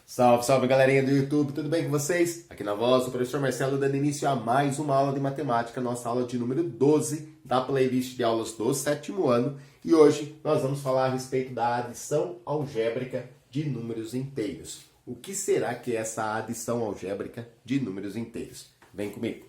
Salve, salve galerinha do YouTube, tudo bem com vocês? Aqui na voz, o professor Marcelo dando início a mais uma aula de matemática, nossa aula de número 12 da playlist de aulas do 7º ano. E hoje nós vamos falar a respeito da adição algébrica de números inteiros. O que será que é essa adição algébrica de números inteiros? Vem comigo!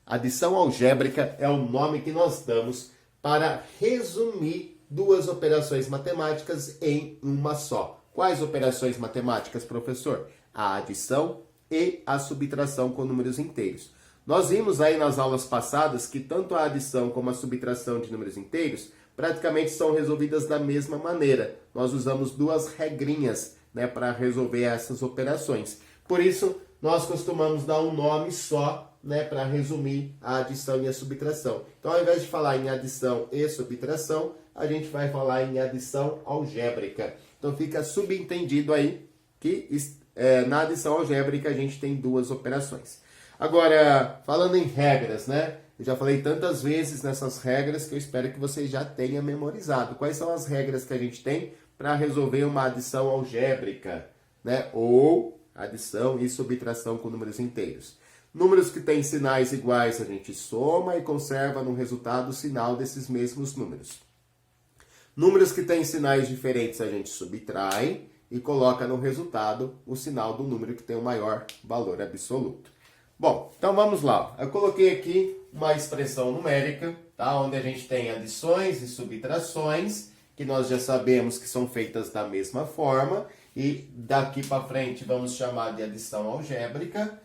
Adição algébrica é o nome que nós damos para resumir duas operações matemáticas em uma só. Quais operações matemáticas, professor? A adição e a subtração com números inteiros. Nós vimos aí nas aulas passadas que tanto a adição como a subtração de números inteiros praticamente são resolvidas da mesma maneira. Nós usamos duas regrinhas, para resolver essas operações. Por isso, nós costumamos dar um nome só, para resumir a adição e a subtração. Então, ao invés de falar em adição e subtração, a gente vai falar em adição algébrica. Então, fica subentendido aí que na adição algébrica a gente tem duas operações. Agora, falando em regras, eu já falei tantas vezes nessas regras que eu espero que vocês já tenham memorizado. Quais são as regras que a gente tem para resolver uma adição algébrica, ou adição e subtração com números inteiros? Números que têm sinais iguais a gente soma e conserva no resultado o sinal desses mesmos números. Números que têm sinais diferentes a gente subtrai e coloca no resultado o sinal do número que tem o maior valor absoluto. Bom, então vamos lá. Eu coloquei aqui uma expressão numérica, onde a gente tem adições e subtrações, que nós já sabemos que são feitas da mesma forma, e daqui para frente vamos chamar de adição algébrica.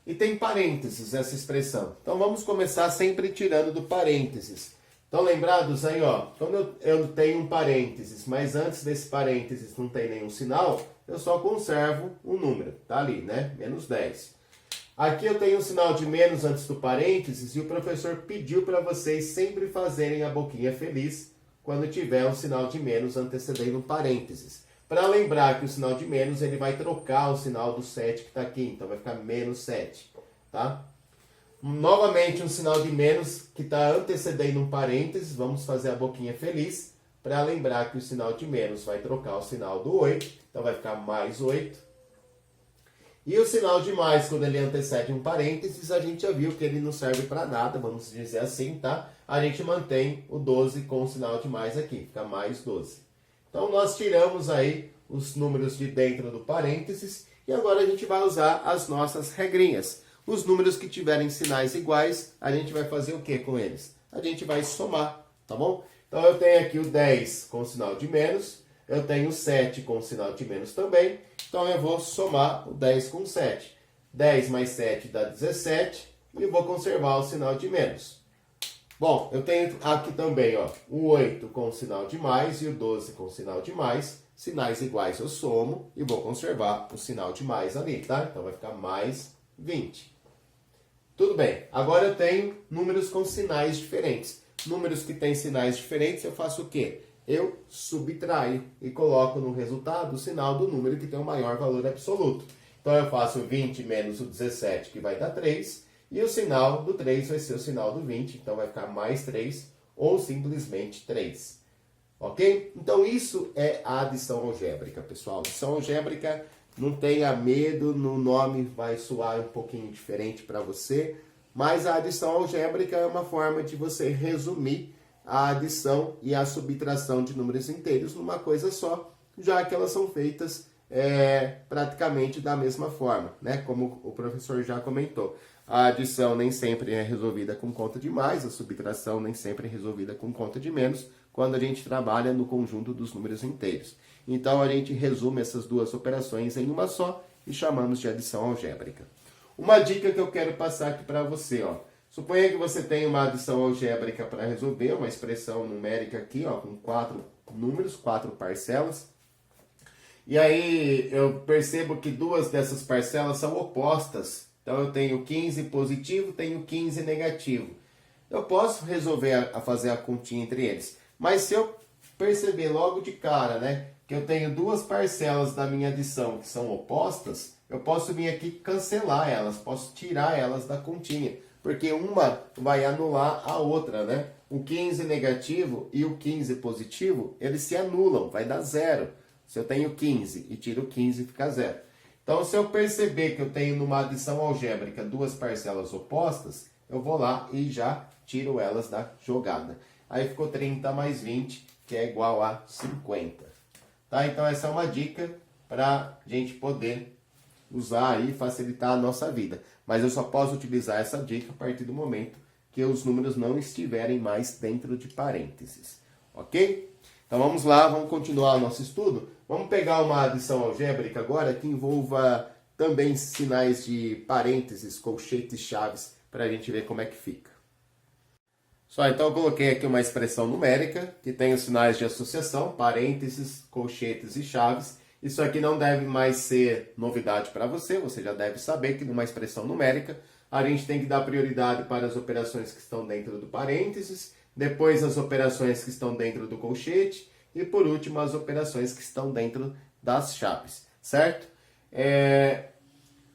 E tem parênteses essa expressão. Então vamos começar sempre tirando do parênteses. Então lembrados aí, quando eu tenho um parênteses, mas antes desse parênteses não tem nenhum sinal, eu só conservo o número, tá ali, menos 10. Aqui eu tenho um sinal de menos antes do parênteses e o professor pediu para vocês sempre fazerem a boquinha feliz quando tiver um sinal de menos antecedendo um parênteses. Para lembrar que o sinal de menos, ele vai trocar o sinal do 7 que está aqui. Então, vai ficar menos 7. Tá? Novamente, um sinal de menos que está antecedendo um parênteses. Vamos fazer a boquinha feliz. Para lembrar que o sinal de menos vai trocar o sinal do 8. Então, vai ficar mais 8. E o sinal de mais, quando ele antecede um parênteses, a gente já viu que ele não serve para nada. Vamos dizer assim, tá? A gente mantém o 12 com o sinal de mais aqui. Fica mais 12. Então, nós tiramos aí os números de dentro do parênteses e agora a gente vai usar as nossas regrinhas. Os números que tiverem sinais iguais, a gente vai fazer o que com eles? A gente vai somar, tá bom? Então, eu tenho aqui o 10 com sinal de menos, eu tenho o 7 com sinal de menos também, então eu vou somar o 10 com 7. 10 mais 7 dá 17 e eu vou conservar o sinal de menos. Bom, eu tenho aqui também o 8 com o sinal de mais e o 12 com o sinal de mais. Sinais iguais eu somo e vou conservar o sinal de mais ali, tá? Então vai ficar mais 20. Tudo bem, agora eu tenho números com sinais diferentes. Números que têm sinais diferentes, eu faço o quê? Eu subtraio e coloco no resultado o sinal do número que tem o maior valor absoluto. Então eu faço 20 menos o 17, que vai dar 3. E o sinal do 3 vai ser o sinal do 20, então vai ficar mais 3 ou simplesmente 3. Ok? Então isso é a adição algébrica, pessoal. Adição algébrica, não tenha medo, no nome vai soar um pouquinho diferente para você, mas a adição algébrica é uma forma de você resumir a adição e a subtração de números inteiros numa coisa só, já que elas são feitas praticamente da mesma forma, como o professor já comentou. A adição nem sempre é resolvida com conta de mais, a subtração nem sempre é resolvida com conta de menos, quando a gente trabalha no conjunto dos números inteiros. Então, a gente resume essas duas operações em uma só e chamamos de adição algébrica. Uma dica que eu quero passar aqui para você, Suponha que você tem uma adição algébrica para resolver, uma expressão numérica aqui, com 4 números, 4 parcelas. E aí, eu percebo que duas dessas parcelas são opostas. Então, eu tenho 15 positivo, tenho 15 negativo. Eu posso resolver fazer a continha entre eles. Mas se eu perceber logo de cara, que eu tenho duas parcelas da minha adição que são opostas, eu posso vir aqui cancelar elas, posso tirar elas da continha. porque uma vai anular a outra, né? O 15 negativo e o 15 positivo, eles se anulam, vai dar zero. Se eu tenho 15 e tiro 15, fica zero. Então, se eu perceber que eu tenho numa adição algébrica duas parcelas opostas, eu vou lá e já tiro elas da jogada. Aí ficou 30 mais 20, que é igual a 50. Tá? Então, essa é uma dica para a gente poder usar e facilitar a nossa vida. Mas eu só posso utilizar essa dica a partir do momento que os números não estiverem mais dentro de parênteses. Ok? Então vamos lá, vamos continuar o nosso estudo. Vamos pegar uma adição algébrica agora que envolva também sinais de parênteses, colchetes, chaves, para a gente ver como é que fica. Só, então eu coloquei aqui uma expressão numérica que tem os sinais de associação, parênteses, colchetes e chaves. Isso aqui não deve mais ser novidade para você, você já deve saber que numa expressão numérica a gente tem que dar prioridade para as operações que estão dentro do parênteses, depois as operações que estão dentro do colchete e por último as operações que estão dentro das chaves, certo?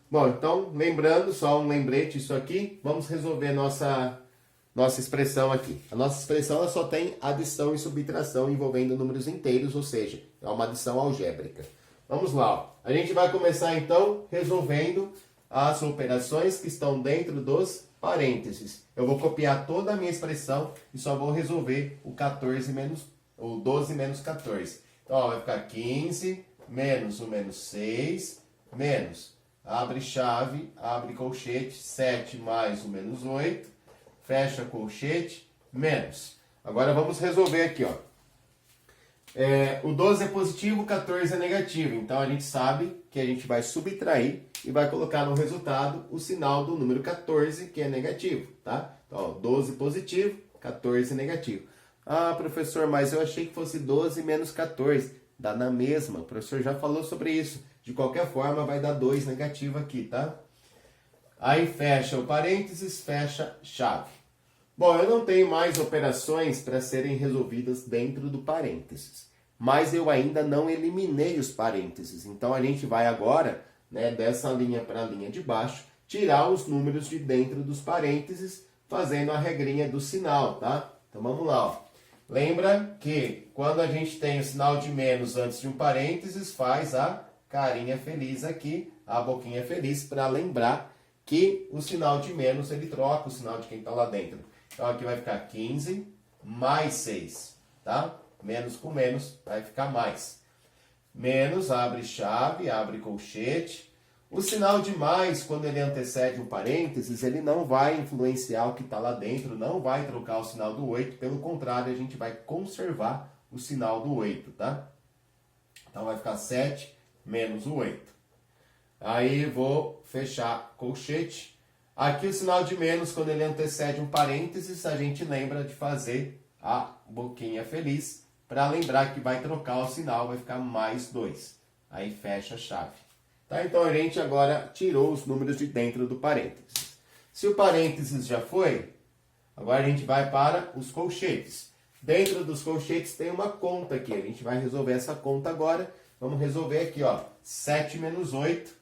Bom, então lembrando, só um lembrete isso aqui, vamos resolver nossa expressão aqui. A nossa expressão ela só tem adição e subtração envolvendo números inteiros, ou seja, é uma adição algébrica. Vamos lá, ó. A gente vai começar então resolvendo as operações que estão dentro dos parênteses. Eu vou copiar toda a minha expressão e só vou resolver o 12 menos 14. Então, ó, vai ficar 15 menos o menos 6 menos, abre chave, abre colchete, 7 mais o menos 8, fecha colchete, menos. Agora vamos resolver aqui, ó. O 12 é positivo, o 14 é negativo. Então a gente sabe que a gente vai subtrair e vai colocar no resultado o sinal do número 14, que é negativo, tá? Então, ó, 12 positivo, 14 negativo. Ah, professor, mas eu achei que fosse 12 menos 14. Dá na mesma, o professor já falou sobre isso. De qualquer forma, vai dar 2 negativo aqui, tá? Aí fecha o parênteses, fecha chave. Bom, eu não tenho mais operações para serem resolvidas dentro do parênteses, mas eu ainda não eliminei os parênteses. Então, a gente vai agora, né, dessa linha para a linha de baixo, tirar os números de dentro dos parênteses, fazendo a regrinha do sinal, tá? Então, vamos lá, ó. Lembra que quando a gente tem o sinal de menos antes de um parênteses, faz a carinha feliz aqui, a boquinha feliz, para lembrar que o sinal de menos, ele troca o sinal de quem está lá dentro. Então, aqui vai ficar 15 mais 6, tá? Menos com menos vai ficar mais. Menos, abre chave, abre colchete. O sinal de mais, quando ele antecede um parênteses, ele não vai influenciar o que está lá dentro, não vai trocar o sinal do 8, pelo contrário, a gente vai conservar o sinal do 8, tá? Então, vai ficar 7 menos o 8. Aí, vou fechar colchete. Aqui o sinal de menos, quando ele antecede um parênteses, a gente lembra de fazer a boquinha feliz, para lembrar que vai trocar o sinal, vai ficar mais 2. Aí fecha a chave. Tá? Então a gente agora tirou os números de dentro do parênteses. Se o parênteses já foi, agora a gente vai para os colchetes. Dentro dos colchetes tem uma conta aqui, a gente vai resolver essa conta agora. Vamos resolver aqui, ó, 7 menos 8.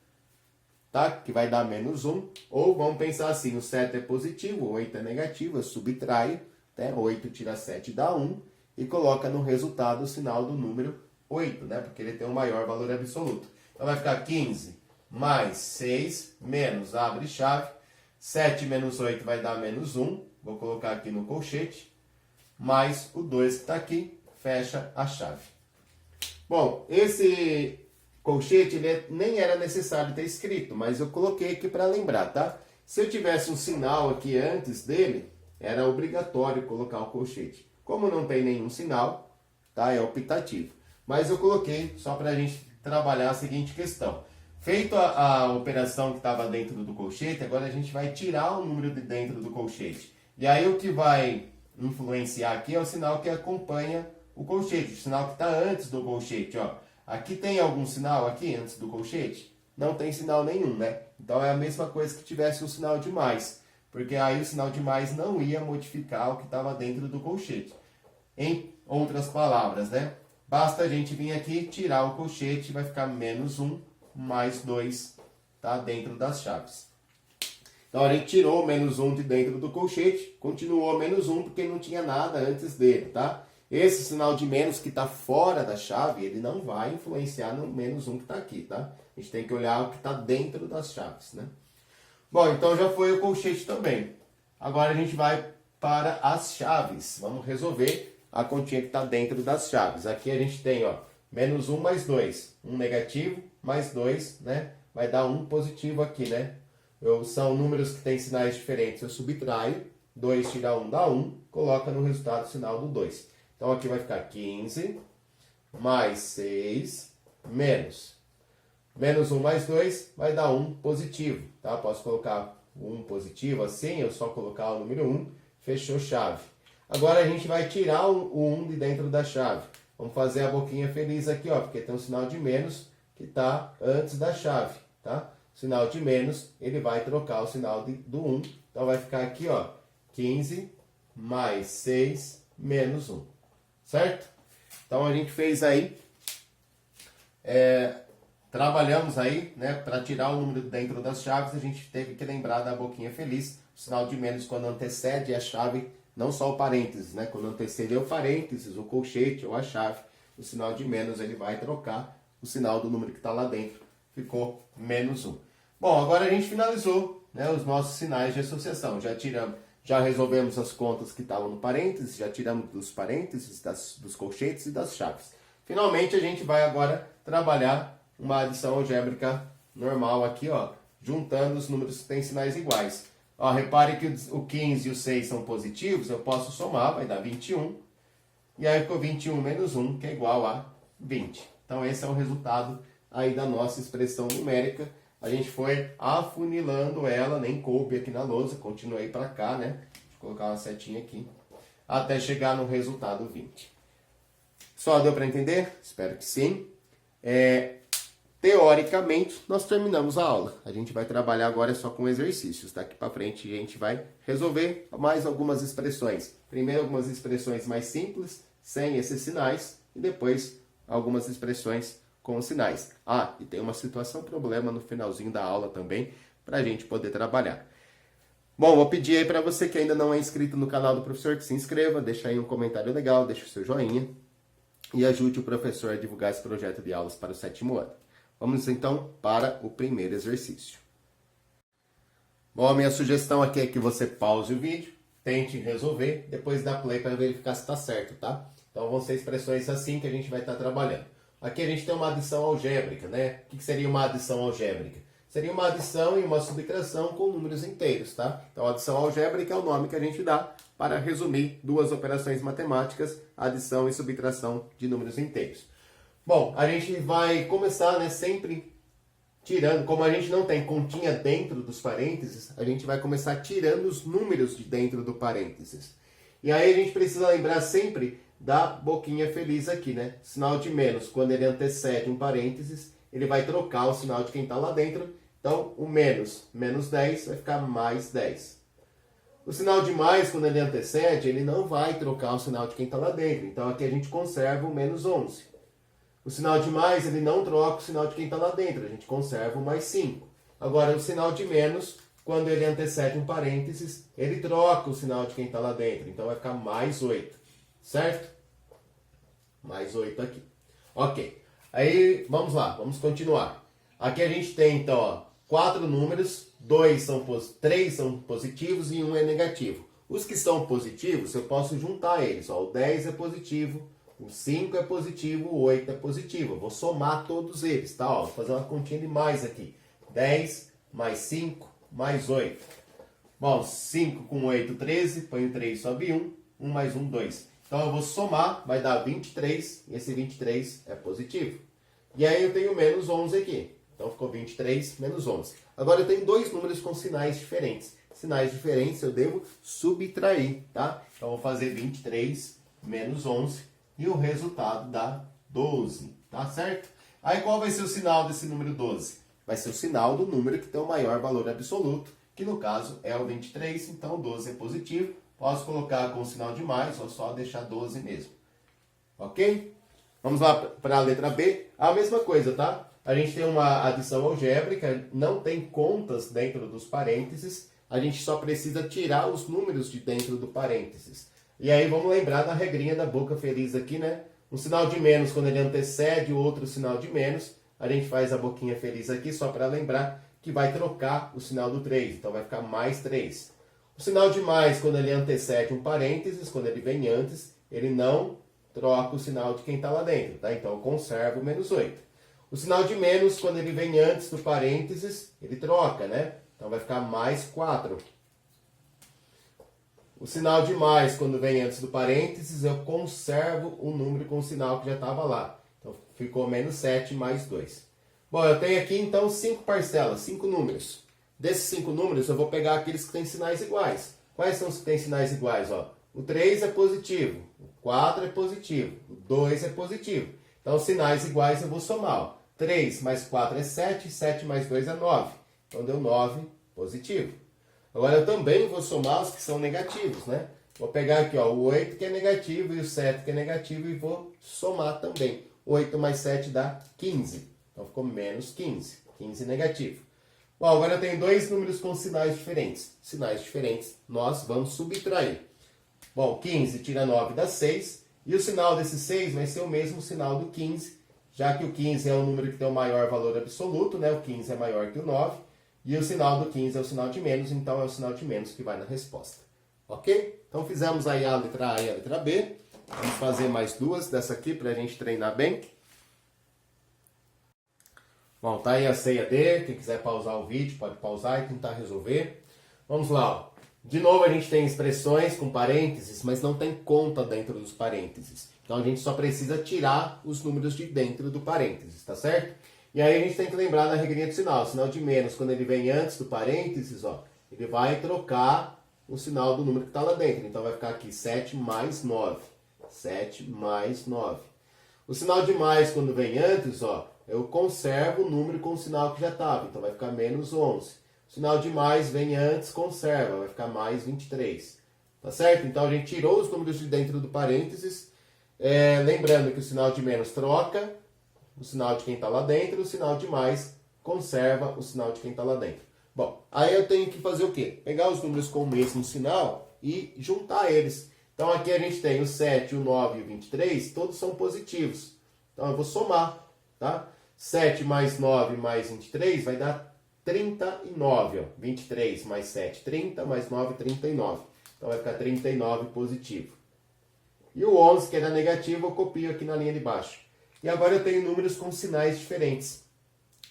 Tá? Que vai dar menos 1, ou vamos pensar assim, o 7 é positivo, o 8 é negativo, eu subtraio, né? 8 tira 7 dá 1, e coloca no resultado o sinal do número 8, né? Porque ele tem um maior valor absoluto. Então vai ficar 15 mais 6, menos, abre chave, 7 menos 8 vai dar menos 1, vou colocar aqui no colchete, mais o 2 que está aqui, fecha a chave. Bom, esse colchete ele nem era necessário ter escrito, mas eu coloquei aqui para lembrar, tá? Se eu tivesse um sinal aqui antes dele, era obrigatório colocar o colchete. Como não tem nenhum sinal, tá? É optativo. Mas eu coloquei só para a gente trabalhar a seguinte questão. Feito a operação que estava dentro do colchete, agora a gente vai tirar o número de dentro do colchete. E aí o que vai influenciar aqui é o sinal que acompanha o colchete, o sinal que está antes do colchete, ó. Aqui tem algum sinal aqui antes do colchete? Não tem sinal nenhum, né? Então é a mesma coisa que tivesse um sinal de mais, porque aí o sinal de mais não ia modificar o que estava dentro do colchete. Em outras palavras, né? Basta a gente vir aqui, tirar o colchete, vai ficar menos 1 mais 2, tá? Dentro das chaves. Então a gente tirou o menos 1 de dentro do colchete, continuou menos 1 porque não tinha nada antes dele, tá? Esse sinal de menos que está fora da chave, ele não vai influenciar no menos 1 que está aqui, tá? A gente tem que olhar o que está dentro das chaves, né? Bom, então já foi o colchete também. Agora a gente vai para as chaves. Vamos resolver a continha que está dentro das chaves. Aqui a gente tem, ó, menos 1 mais 2. 1 negativo mais 2, né? Vai dar 1 positivo aqui, né? São números que têm sinais diferentes. Eu subtraio. 2 tira 1 dá 1. Coloca no resultado o sinal do 2. Então aqui vai ficar 15 mais 6 menos. Menos 1 mais 2 vai dar 1 positivo, tá? Posso colocar 1 positivo assim, eu só colocar o número 1, fechou chave. Agora a gente vai tirar o 1 de dentro da chave. Vamos fazer a boquinha feliz aqui, ó, porque tem um sinal de menos que está antes da chave, tá? O sinal de menos, ele vai trocar o sinal do 1. Então vai ficar aqui, ó, 15 mais 6 menos 1, certo? Então a gente fez aí... Trabalhamos aí, né, para tirar o número dentro das chaves, a gente teve que lembrar da boquinha feliz, o sinal de menos quando antecede a chave, não só o parênteses, né, quando anteceder o parênteses, o colchete ou a chave, o sinal de menos ele vai trocar o sinal do número que está lá dentro, ficou menos 1. Bom, agora a gente finalizou, né, os nossos sinais de associação, já resolvemos as contas que estavam no parênteses, já tiramos dos parênteses, dos colchetes e das chaves. Finalmente a gente vai agora trabalhar uma adição algébrica normal aqui, ó, juntando os números que têm sinais iguais. Ó, repare que o 15 e o 6 são positivos, eu posso somar, vai dar 21. E aí ficou 21 menos 1, que é igual a 20. Então esse é o resultado aí da nossa expressão numérica. A gente foi afunilando ela, nem coube aqui na lousa, continuei para cá, né? Deixa eu colocar uma setinha aqui, até chegar no resultado 20. Só deu para entender? Espero que sim. Teoricamente, nós terminamos a aula. A gente vai trabalhar agora só com exercícios. Daqui para frente a gente vai resolver mais algumas expressões. Primeiro algumas expressões mais simples, sem esses sinais, e depois algumas expressões com sinais. Ah, e tem uma situação problema no finalzinho da aula também, para a gente poder trabalhar. Bom, vou pedir aí para você que ainda não é inscrito no canal do professor, que se inscreva, deixa aí um comentário legal, deixa o seu joinha, e ajude o professor a divulgar esse projeto de aulas para o 7º ano. Vamos então para o primeiro exercício. Bom, a minha sugestão aqui é que você pause o vídeo, tente resolver, depois dá play para verificar se está certo, tá? Então vão ser expressões assim que a gente vai estar trabalhando. Aqui a gente tem uma adição algébrica, né? O que seria uma adição algébrica? Seria uma adição e uma subtração com números inteiros, tá? Então adição algébrica é o nome que a gente dá para resumir duas operações matemáticas, adição e subtração de números inteiros. Bom, a gente vai começar, né, sempre tirando, como a gente não tem continha dentro dos parênteses, a gente vai começar tirando os números de dentro do parênteses. E aí a gente precisa lembrar sempre da boquinha feliz aqui, né? Sinal de menos, quando ele antecede um parênteses, ele vai trocar o sinal de quem está lá dentro. Então, o menos 10, vai ficar mais 10. O sinal de mais, quando ele antecede, ele não vai trocar o sinal de quem está lá dentro. Então, aqui a gente conserva o menos 11. O sinal de mais, ele não troca o sinal de quem está lá dentro. A gente conserva o mais 5. Agora, o sinal de menos, quando ele antecede um parênteses, ele troca o sinal de quem está lá dentro. Então, vai ficar mais 8. Certo? Mais 8 aqui. Ok. Aí, vamos lá. Vamos continuar. Aqui a gente tem, então, ó, 4 números. 3 são positivos e 1 é negativo. Os que são positivos, eu posso juntar eles. Ó, o 10 é positivo. O 5 é positivo, o 8 é positivo. Eu vou somar todos eles, tá? Ó, vou fazer uma continha de mais aqui. 10 mais 5 mais 8. Bom, 5 com 8, 13. Põe o 3, sobe 1. 1 mais 1, 2. Então eu vou somar, vai dar 23. E esse 23 é positivo. E aí eu tenho menos 11 aqui. Então ficou 23 menos 11. Agora eu tenho dois números com sinais diferentes. Sinais diferentes eu devo subtrair, tá? Então eu vou fazer 23 menos 11. E o resultado dá 12, tá certo? Aí qual vai ser o sinal desse número 12? Vai ser o sinal do número que tem o maior valor absoluto, que no caso é o 23, então 12 é positivo. Posso colocar com o sinal de mais ou só deixar 12 mesmo. Ok? Vamos lá para a letra B. A mesma coisa, tá? A gente tem uma adição algébrica, não tem contas dentro dos parênteses, a gente só precisa tirar os números de dentro do parênteses. E aí vamos lembrar da regrinha da boca feliz aqui, né? Um sinal de menos quando ele antecede o outro sinal de menos, a gente faz a boquinha feliz aqui só para lembrar que vai trocar o sinal do 3, então vai ficar mais 3. O sinal de mais quando ele antecede um parênteses, quando ele vem antes, ele não troca o sinal de quem está lá dentro, tá? Então eu conservo o menos 8. O sinal de menos quando ele vem antes do parênteses, ele troca, né? Então vai ficar mais 4. O sinal de mais, quando vem antes do parênteses, eu conservo o número com o sinal que já estava lá. Então, ficou menos 7 mais 2. Bom, eu tenho aqui, então, 5 parcelas, 5 números. Desses 5 números, eu vou pegar aqueles que têm sinais iguais. Quais são os que têm sinais iguais? Ó, o 3 é positivo, o 4 é positivo, o 2 é positivo. Então, os sinais iguais eu vou somar. Ó. 3 mais 4 é 7, 7 mais 2 é 9. Então, deu 9 positivo. Agora eu também vou somar os que são negativos, né? Vou pegar aqui, ó, o 8 que é negativo e o 7 que é negativo e vou somar também. 8 mais 7 dá 15. Então ficou menos 15. 15 negativo. Bom, agora eu tenho dois números com sinais diferentes. Sinais diferentes, nós vamos subtrair. Bom, 15 tira 9 dá 6. E o sinal desse 6 vai ser o mesmo sinal do 15, já que o 15 é o número que tem o maior valor absoluto, né? O 15 é maior que o 9. E o sinal do 15 é o sinal de menos, então é o sinal de menos que vai na resposta. Ok? Então fizemos aí a letra A e a letra B. Vamos fazer mais duas dessa aqui para a gente treinar bem. Bom, tá aí a C e a D. Quem quiser pausar o vídeo, pode pausar e tentar resolver. Vamos lá. Ó. De novo, a gente tem expressões com parênteses, mas não tem conta dentro dos parênteses. Então a gente só precisa tirar os números de dentro do parênteses, tá certo? E aí a gente tem que lembrar da regrinha do sinal. O sinal de menos, quando ele vem antes do parênteses, ó, ele vai trocar o sinal do número que está lá dentro. Então vai ficar aqui 7 mais 9. 7 mais 9. O sinal de mais, quando vem antes, ó, eu conservo o número com o sinal que já estava. Então vai ficar menos 11. O sinal de mais vem antes, conserva. Vai ficar mais 23. Tá certo? Então a gente tirou os números de dentro do parênteses. Lembrando que o sinal de menos troca o sinal de quem está lá dentro, o sinal de mais conserva o sinal de quem está lá dentro. Bom, aí eu tenho que fazer o quê? Pegar os números com o mesmo sinal e juntar eles. Então aqui a gente tem o 7, o 9 e o 23, todos são positivos. Então eu vou somar, tá? 7 mais 9 mais 23 vai dar 39, ó. 23 mais 7, 30, mais 9, 39. Então vai ficar 39 positivo. E o 11, que era negativo, eu copio aqui na linha de baixo. E agora eu tenho números com sinais diferentes.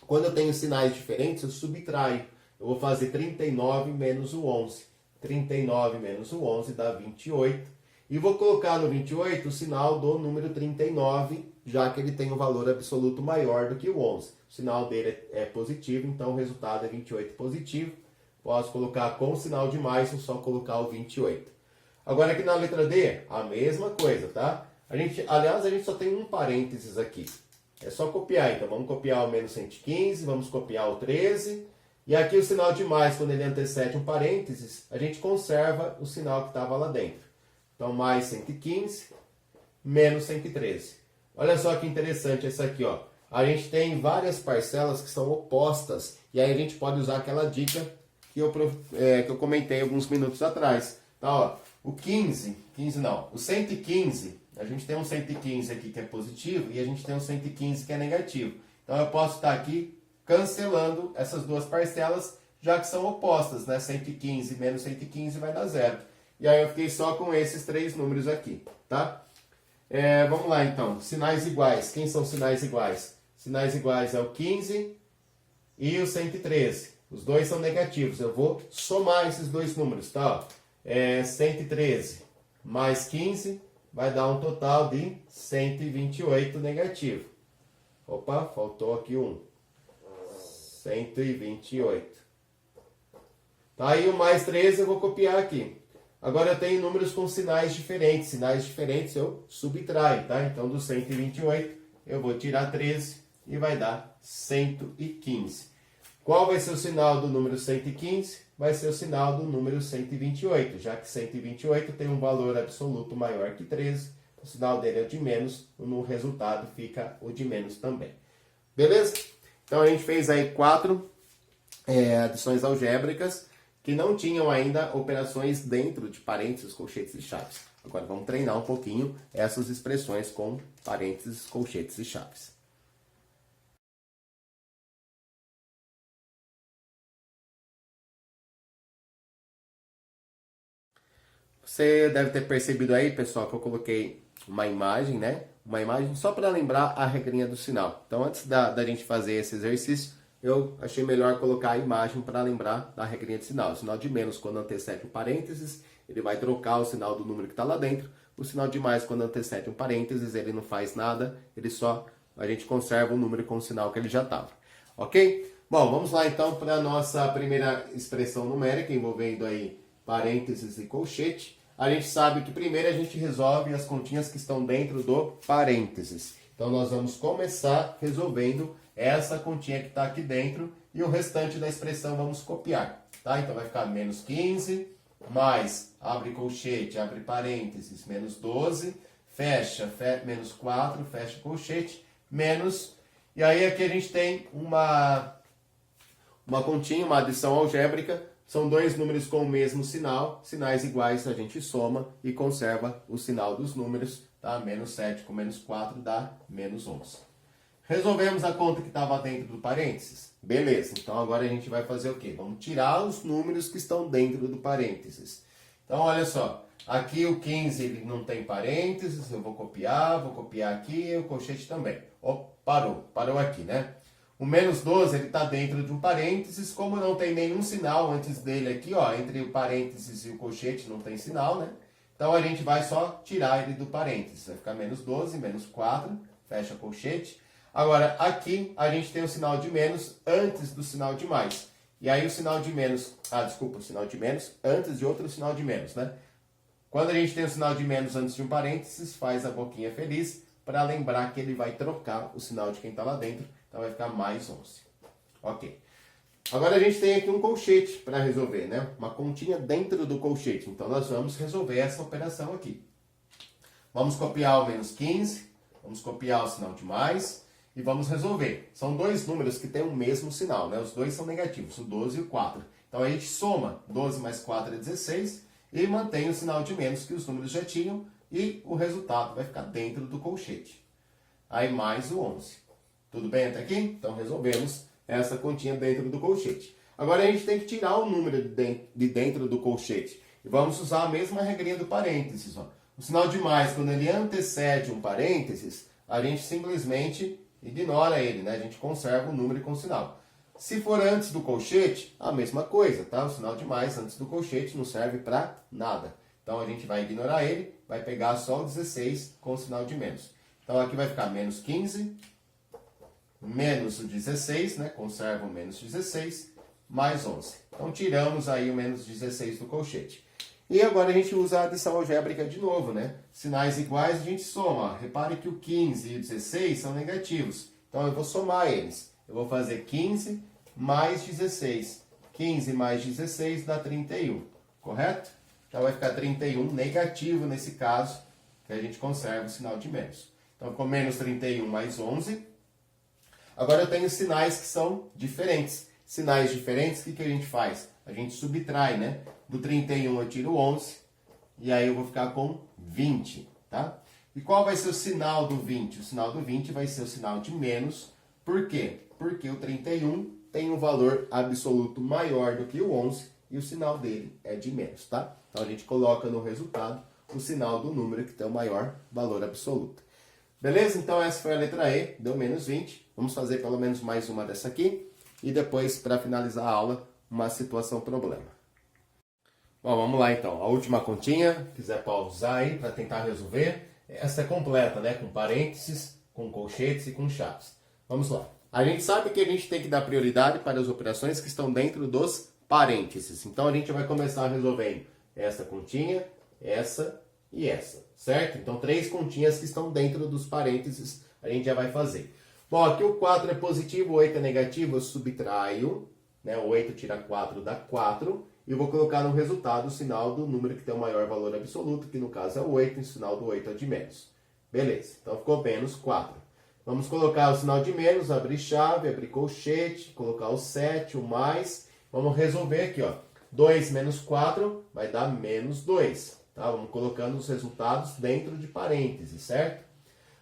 Quando eu tenho sinais diferentes, eu subtraio. Eu vou fazer 39 menos o 11. 39 menos o 11 dá 28. E vou colocar no 28 o sinal do número 39, já que ele tem um valor absoluto maior do que o 11. O sinal dele é positivo, então o resultado é 28 positivo. Posso colocar com o sinal de mais ou só colocar o 28. Agora aqui na letra D, a mesma coisa, tá? Aliás, a gente só tem um parênteses aqui. É só copiar, então vamos copiar o menos 115, vamos copiar o 13. E aqui o sinal de mais, quando ele antecede um parênteses, a gente conserva o sinal que estava lá dentro. Então, mais 115, menos 113. Olha só que interessante essa aqui, ó. A gente tem várias parcelas que são opostas. E aí a gente pode usar aquela dica que eu comentei alguns minutos atrás. Então, ó, o 115, a gente tem um 115 aqui que é positivo e a gente tem um 115 que é negativo. Então eu posso estar aqui cancelando essas duas parcelas, já que são opostas, né? 115 menos 115 vai dar zero. E aí eu fiquei só com esses três números aqui, tá? Vamos lá então, sinais iguais. Quem são sinais iguais? Sinais iguais é o 15 e o 113. Os dois são negativos. Eu vou somar esses dois números, tá? 113 mais 15 vai dar um total de 128 negativo. Opa, faltou aqui um. 128. Tá aí o mais 13 eu vou copiar aqui. Agora eu tenho números com sinais diferentes. Sinais diferentes eu subtraio, tá? Então do 128 eu vou tirar 13 e vai dar 115. Qual vai ser o sinal do número 115? Vai ser o sinal do número 128, já que 128 tem um valor absoluto maior que 13, o sinal dele é o de menos, no resultado fica o de menos também. Beleza? Então a gente fez aí 4 adições algébricas, que não tinham ainda operações dentro de parênteses, colchetes e chaves. Agora vamos treinar um pouquinho essas expressões com parênteses, colchetes e chaves. Você deve ter percebido aí, pessoal, que eu coloquei uma imagem, né? Uma imagem só para lembrar a regrinha do sinal. Então, antes da gente fazer esse exercício, eu achei melhor colocar a imagem para lembrar da regrinha de sinal. O sinal de menos, quando antecede um parênteses, ele vai trocar o sinal do número que está lá dentro. O sinal de mais, quando antecede um parênteses, ele não faz nada, a gente conserva o número com o sinal que ele já estava. Ok? Bom, vamos lá então para a nossa primeira expressão numérica, envolvendo aí parênteses e colchete. A gente sabe que primeiro a gente resolve as continhas que estão dentro do parênteses. Então, nós vamos começar resolvendo essa continha que está aqui dentro e o restante da expressão vamos copiar. Tá? Então, vai ficar menos 15, mais, abre colchete, abre parênteses, menos 12, fecha, menos 4, fecha colchete, menos... E aí aqui a gente tem uma continha, uma adição algébrica. São dois números com o mesmo sinal, sinais iguais a gente soma e conserva o sinal dos números, tá? Menos 7 com menos 4 dá menos 11. Resolvemos a conta que estava dentro do parênteses? Beleza, então agora a gente vai fazer o quê? Vamos tirar os números que estão dentro do parênteses. Então olha só, aqui o 15 ele não tem parênteses, eu vou copiar aqui, o colchete também. Parou aqui, né? O menos 12 ele está dentro de um parênteses, como não tem nenhum sinal antes dele aqui, ó, entre o parênteses e o colchete não tem sinal, né? Então a gente vai só tirar ele do parênteses, vai ficar menos 12, menos 4, fecha colchete. Agora aqui a gente tem o sinal de menos antes do sinal de mais. E aí o sinal de menos, o sinal de menos antes de outro sinal de menos, né? Quando a gente tem o sinal de menos antes de um parênteses, faz a boquinha feliz para lembrar que ele vai trocar o sinal de quem está lá dentro. Então vai ficar mais 11. Ok. Agora a gente tem aqui um colchete para resolver, né? Uma continha dentro do colchete. Então nós vamos resolver essa operação aqui. Vamos copiar o menos 15, vamos copiar o sinal de mais e vamos resolver. São dois números que têm o mesmo sinal, né? Os dois são negativos, o 12 e o 4. Então a gente soma 12 mais 4 é 16 e mantém o sinal de menos que os números já tinham e o resultado vai ficar dentro do colchete. Aí mais o 11. Tudo bem até aqui? Então resolvemos essa continha dentro do colchete. Agora a gente tem que tirar o número de dentro do colchete. E vamos usar a mesma regrinha do parênteses. Ó. O sinal de mais, quando ele antecede um parênteses, a gente simplesmente ignora ele, né? A gente conserva o número com o sinal. Se for antes do colchete, a mesma coisa, tá? O sinal de mais antes do colchete não serve para nada. Então a gente vai ignorar ele, vai pegar só o 16 com o sinal de menos. Então aqui vai ficar menos 15... menos o 16, né? Conserva o menos 16, mais 11. Então, tiramos aí o menos 16 do colchete. E agora a gente usa a adição algébrica de novo, né? Sinais iguais a gente soma. Repare que o 15 e o 16 são negativos. Então, eu vou somar eles. Eu vou fazer 15 mais 16. 15 mais 16 dá 31, correto? Então, vai ficar 31 negativo nesse caso, que a gente conserva o sinal de menos. Então, ficou menos 31 mais 11. Agora eu tenho sinais que são diferentes. Sinais diferentes, o que a gente faz? A gente subtrai, né? Do 31 eu tiro 11, e aí eu vou ficar com 20, tá? E qual vai ser o sinal do 20? O sinal do 20 vai ser o sinal de menos. Por quê? Porque o 31 tem um valor absoluto maior do que o 11, e o sinal dele é de menos, tá? Então a gente coloca no resultado o sinal do número que tem o maior valor absoluto. Beleza? Então essa foi a letra E, deu menos 20. Vamos fazer pelo menos mais uma dessa aqui. E depois, para finalizar a aula, uma situação problema. Bom, vamos lá então. A última continha, quiser pausar aí para tentar resolver. Essa é completa, né? Com parênteses, com colchetes e com chaves. Vamos lá. A gente sabe que a gente tem que dar prioridade para as operações que estão dentro dos parênteses. Então a gente vai começar resolvendo essa continha, essa e essa, certo? Então 3 continhas que estão dentro dos parênteses a gente já vai fazer. Bom, aqui o 4 é positivo, o 8 é negativo, eu subtraio, né? O 8 tira 4 dá 4, e eu vou colocar no resultado o sinal do número que tem o maior valor absoluto, que no caso é o 8, e o sinal do 8 é de menos. Beleza, então ficou menos 4. Vamos colocar o sinal de menos, abrir chave, abrir colchete, colocar o 7, o mais. Vamos resolver aqui, ó. 2 menos 4 vai dar menos 2. Tá? Vamos colocando os resultados dentro de parênteses, certo?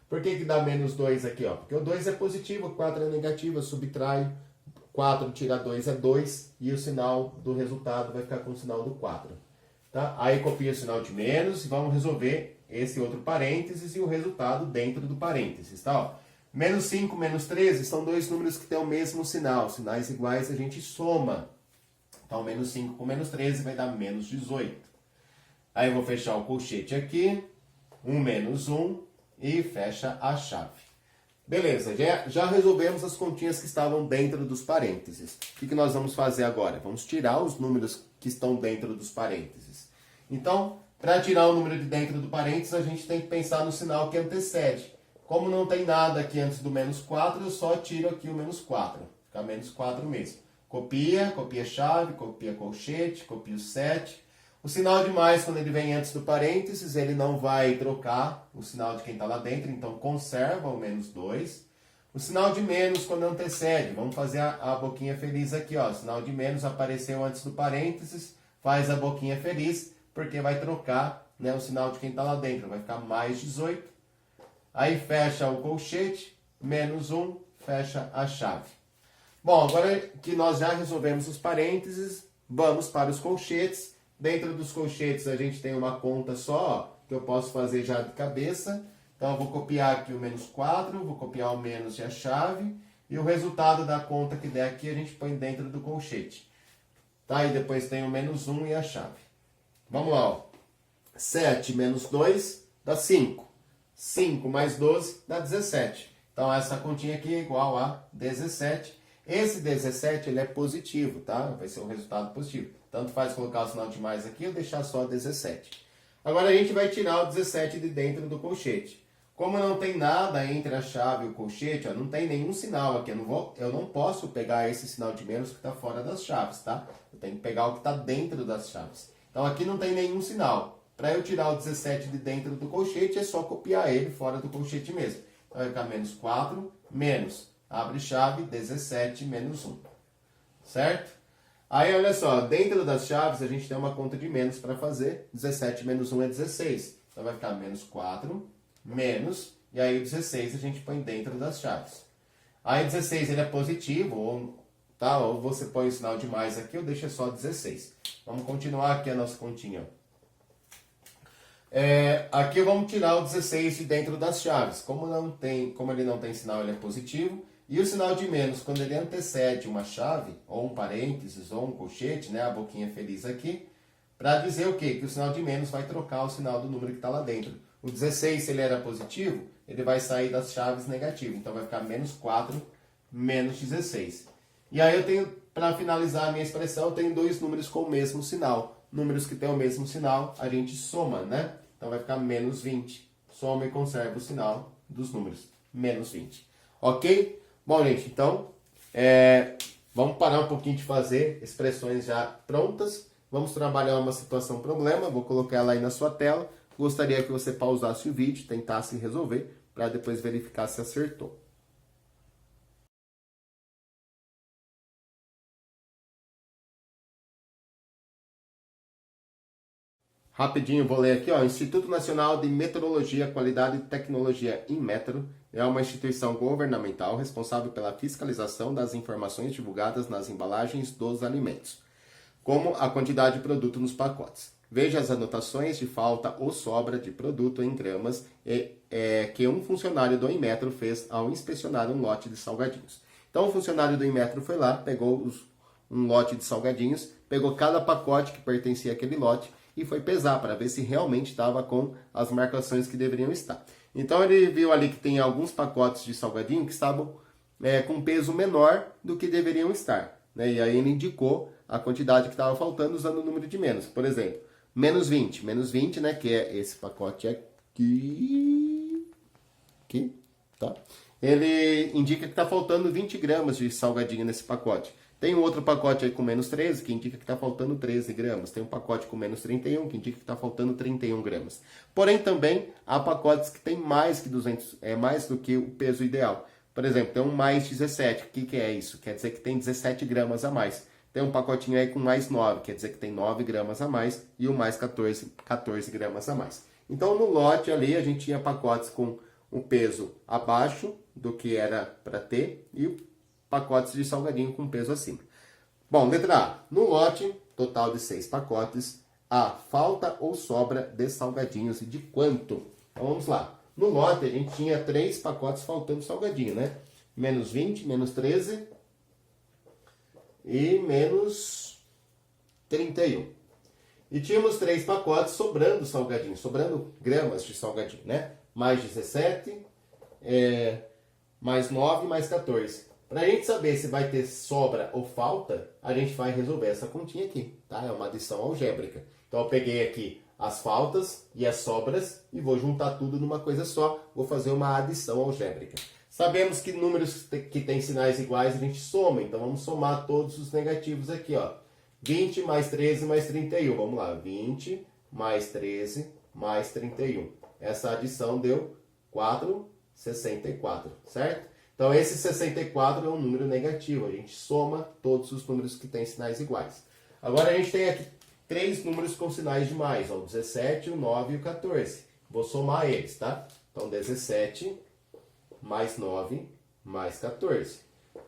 Por que dá menos 2 aqui? Ó? Porque o 2 é positivo, o 4 é negativo, eu subtraio. 4 tira 2 é 2 e o sinal do resultado vai ficar com o sinal do 4. Tá? Aí copia o sinal de menos e vamos resolver esse outro parênteses e o resultado dentro do parênteses. Tá? Ó, menos 5, menos 13 são dois números que têm o mesmo sinal. Sinais iguais a gente soma. Então, menos 5 com menos 13 vai dar menos 18. Aí eu vou fechar o colchete aqui. 1 menos 1 e fecha a chave. Beleza, já resolvemos as continhas que estavam dentro dos parênteses. O que nós vamos fazer agora? Vamos tirar os números que estão dentro dos parênteses. Então, para tirar o número de dentro do parênteses, a gente tem que pensar no sinal que antecede. Como não tem nada aqui antes do menos 4, eu só tiro aqui o menos 4. Fica menos 4 mesmo. Copia chave, copia colchete, copia o 7. O sinal de mais, quando ele vem antes do parênteses, ele não vai trocar o sinal de quem está lá dentro, então conserva o menos 2. O sinal de menos, quando antecede, vamos fazer a boquinha feliz aqui, ó. O sinal de menos apareceu antes do parênteses, faz a boquinha feliz, porque vai trocar, né, o sinal de quem está lá dentro, vai ficar mais 18. Aí fecha o colchete, menos 1, fecha a chave. Bom, agora que nós já resolvemos os parênteses, vamos para os colchetes. Dentro dos colchetes a gente tem uma conta só, ó, que eu posso fazer já de cabeça. Então eu vou copiar aqui o menos 4, vou copiar o menos e a chave. E o resultado da conta que der aqui a gente põe dentro do colchete. Tá? E depois tem o menos 1 e a chave. Vamos lá, ó. 7 menos 2 dá 5. 5 mais 12 dá 17. Então essa continha aqui é igual a 17. Esse 17 ele é positivo, tá? Vai ser um resultado positivo. Tanto faz colocar o sinal de mais aqui ou deixar só 17. Agora a gente vai tirar o 17 de dentro do colchete. Como não tem nada entre a chave e o colchete, ó, não tem nenhum sinal aqui. Eu não posso pegar esse sinal de menos que está fora das chaves, tá? Eu tenho que pegar o que está dentro das chaves. Então aqui não tem nenhum sinal. Para eu tirar o 17 de dentro do colchete, é só copiar ele fora do colchete mesmo. Então vai ficar menos 4, menos, abre chave, 17 menos 1. Certo? Aí, olha só, dentro das chaves a gente tem uma conta de menos para fazer. 17 menos 1 é 16. Então vai ficar menos 4, menos, e aí o 16 a gente põe dentro das chaves. Aí 16 ele é positivo, ou você põe o sinal de mais aqui ou deixa só 16. Vamos continuar aqui a nossa continha. Aqui vamos tirar o 16 de dentro das chaves. Como ele não tem sinal, ele é positivo. E o sinal de menos, quando ele antecede uma chave, ou um parênteses, ou um colchete, né, a boquinha feliz aqui, para dizer o quê? Que o sinal de menos vai trocar o sinal do número que está lá dentro. O 16, se ele era positivo, ele vai sair das chaves negativo. Então vai ficar menos 4, menos 16. E aí eu tenho, para finalizar a minha expressão, eu tenho dois números com o mesmo sinal. Números que têm o mesmo sinal, a gente soma, né? Então vai ficar menos 20. Soma e conserva o sinal dos números. Menos 20. Ok? Bom, gente, então, vamos parar um pouquinho de fazer expressões já prontas. Vamos trabalhar uma situação problema. Vou colocar ela aí na sua tela. Gostaria que você pausasse o vídeo, tentasse resolver, para depois verificar se acertou. Rapidinho, vou ler aqui, ó. Instituto Nacional de Metrologia, Qualidade e Tecnologia, Inmetro, é uma instituição governamental responsável pela fiscalização das informações divulgadas nas embalagens dos alimentos, como a quantidade de produto nos pacotes. Veja as anotações de falta ou sobra de produto em gramas que um funcionário do Inmetro fez ao inspecionar um lote de salgadinhos. Então, o funcionário do Inmetro foi lá, pegou um lote de salgadinhos, pegou cada pacote que pertencia àquele lote e foi pesar para ver se realmente estava com as marcações que deveriam estar. Então ele viu ali que tem alguns pacotes de salgadinho que estavam com peso menor do que deveriam estar, né? E aí ele indicou a quantidade que estava faltando usando o número de menos. Por exemplo, menos 20. Menos 20, né, que é esse pacote aqui, tá? Ele indica que está faltando 20 gramas de salgadinho nesse pacote. Tem um outro pacote aí com menos 13, que indica que está faltando 13 gramas. Tem um pacote com menos 31, que indica que está faltando 31 gramas. Porém, também há pacotes que tem mais que 200, mais do que o peso ideal. Por exemplo, tem um mais 17. O que é isso? Quer dizer que tem 17 gramas a mais. tem um pacotinho aí com mais 9, quer dizer que tem 9 gramas a mais e o mais 14 gramas a mais. Então, no lote ali, a gente tinha pacotes com um peso abaixo do que era para ter e pacotes de salgadinho com peso acima. Bom, letra A. No lote, total de 6 pacotes, há falta ou sobra de salgadinhos e de quanto? Então, vamos lá. No lote, a gente tinha 3 pacotes faltando salgadinho, né? Menos 20, menos 13 e menos 31. E tínhamos 3 pacotes sobrando salgadinho, sobrando gramas de salgadinho, né? Mais 17, mais 9, mais 14. Para a gente saber se vai ter sobra ou falta, a gente vai resolver essa continha aqui, tá? É uma adição algébrica. Então eu peguei aqui as faltas e as sobras e vou juntar tudo numa coisa só. Vou fazer uma adição algébrica. Sabemos que números que têm sinais iguais a gente soma, então vamos somar todos os negativos aqui, ó. 20 mais 13 mais 31. Vamos lá, 20 mais 13 mais 31. Essa adição deu 64, certo? Então esse 64 é um número negativo, a gente soma todos os números que têm sinais iguais. Agora a gente tem aqui 3 números com sinais de mais, ó, o 17, o 9 e o 14. Vou somar eles, tá? Então 17 mais 9 mais 14.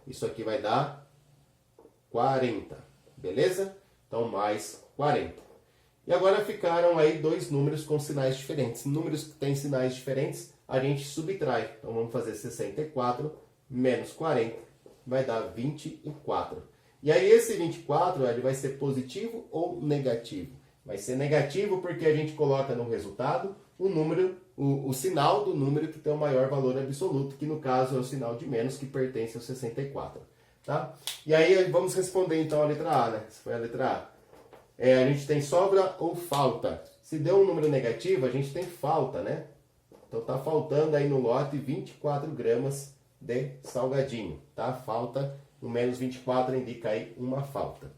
Isso aqui vai dar 40, beleza? Então mais 40. E agora ficaram aí 2 números com sinais diferentes. Números que têm sinais diferentes, a gente subtrai. Então vamos fazer 64 menos 40, vai dar 24. E aí esse 24, ele vai ser positivo ou negativo? Vai ser negativo porque a gente coloca no resultado o número, o sinal do número que tem o maior valor absoluto, que no caso é o sinal de menos, que pertence ao 64. Tá? E aí vamos responder então a letra A, né? Essa foi a letra A. A gente tem sobra ou falta. Se deu um número negativo, a gente tem falta, né? Então tá faltando aí no lote 24 gramas de salgadinho, tá? Falta, o menos 24 indica aí uma falta.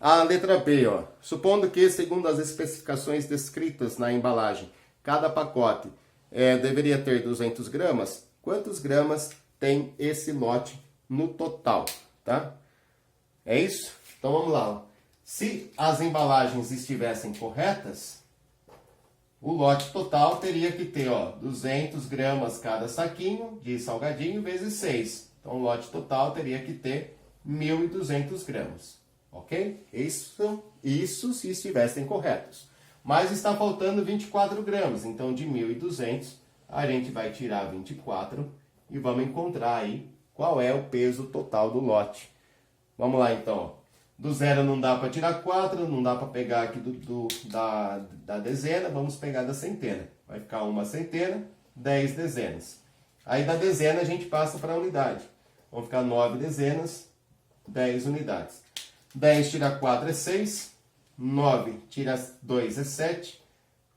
A letra B, ó. Supondo que, segundo as especificações descritas na embalagem, cada pacote deveria ter 200 gramas, quantos gramas tem esse lote no total, tá? É isso? Então vamos lá, ó. Se as embalagens estivessem corretas, o lote total teria que ter, ó, 200 gramas cada saquinho de salgadinho vezes 6. Então, o lote total teria que ter 1.200 gramas, ok? Isso se estivessem corretos. Mas está faltando 24 gramas, então de 1.200 a gente vai tirar 24 e vamos encontrar aí qual é o peso total do lote. Vamos lá, então. Do zero não dá para tirar 4, não dá para pegar aqui da dezena, vamos pegar da centena. Vai ficar uma centena, 10 dezenas. Aí da dezena a gente passa para a unidade. Vão ficar 9 dezenas, 10 unidades. 10 tira 4 é 6, 9 tira 2 é 7,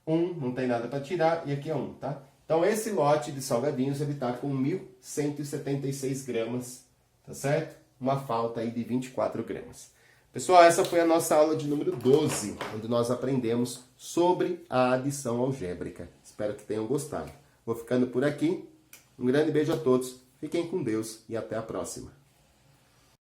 1 não tem nada para tirar e aqui é 1, tá? Então esse lote de salgadinhos ele está com 1.176 gramas, tá certo? Uma falta aí de 24 gramas. Pessoal, essa foi a nossa aula de número 12, onde nós aprendemos sobre a adição algébrica. Espero que tenham gostado. Vou ficando por aqui. Um grande beijo a todos, fiquem com Deus e até a próxima.